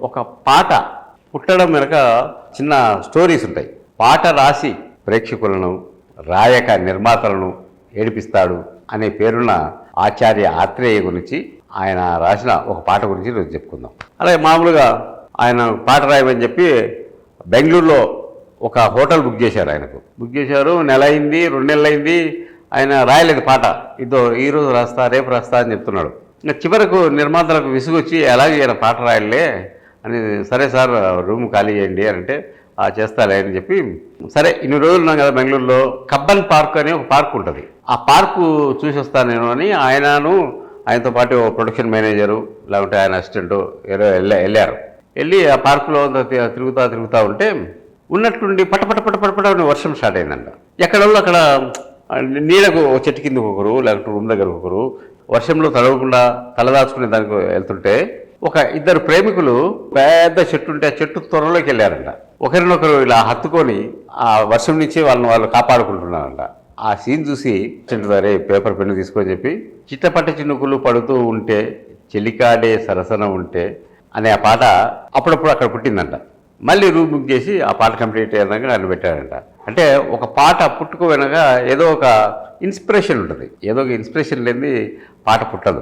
ఒక పాట పుట్టడం వెనక చిన్న స్టోరీస్ ఉంటాయి. పాట రాసి ప్రేక్షకులను, రాయక నిర్మాతలను ఏడిపిస్తాడు అనే పేరున్న ఆచార్య ఆత్రేయ గురించి, ఆయన రాసిన ఒక పాట గురించి ఈరోజు చెప్పుకుందాం. అలాగే మామూలుగా ఆయన పాట రాయమని చెప్పి బెంగళూరులో ఒక హోటల్ బుక్ చేశారు. బుక్ చేశారు, నెల అయింది, 2 నెలలు అయింది, ఆయన రాయలేదు పాట. ఈరోజు రాస్తా, రేపు రాస్తా అని చెప్తున్నాడు. ఇంకా చివరకు నిర్మాతలకు విసుగొచ్చి ఎలాగే ఈయన పాట రాయలే అని, సరే సార్ రూమ్ ఖాళీ చేయండి అని అంటే, చేస్తాలే అని చెప్పి, సరే ఇన్ని రోజులు ఉన్నాం కదా బెంగళూరులో, కబ్బన్ పార్క్ అనే ఒక పార్క్ ఉంటుంది, ఆ పార్కు చూసి వస్తాను నేను అని ఆయనతో పాటు ప్రొడక్షన్ మేనేజరు లేకుంటే ఆయన అసిస్టెంటు వెళ్ళారు. వెళ్ళి ఆ పార్కులో తిరుగుతా ఉంటే ఉన్నట్టుండి పటపట వర్షం స్టార్ట్ అయిందంట. ఎక్కడో అక్కడ నీడకు చెట్టు కిందకు ఒకరు, లేకపోతే రూమ్ దగ్గర ఒకరు వర్షంలో తడవకుండా తలదాచుకునే దానికి వెళ్తుంటే ఒక 2 ప్రేమికులు పెద్ద చెట్టు ఉంటే ఆ చెట్టు త్వరలోకి వెళ్ళారంట. ఒకరినొకరు ఇలా హత్తుకొని ఆ వర్షం నుంచి వాళ్ళు కాపాడుకుంటున్నారంట. ఆ సీన్ చూసి రే పేపర్ పెన్ను తీసుకొని చెప్పి, చిట్టపట్ట చినుకులు పడుతూ ఉంటే చెలికాడే సరసన ఉంటే అనే ఆ పాట అప్పుడప్పుడు అక్కడ పుట్టిందంట. మళ్ళీ రూమ్ బుక్ చేసి ఆ పాట కంప్లీట్ అయ్యాక ఆయన పెట్టాడంట. అంటే ఒక పాట పుట్టుకు వెనక ఏదో ఒక ఇన్స్పిరేషన్ ఉంటుంది. ఏదో ఒక ఇన్స్పిరేషన్ లేని పాట పుట్టదు.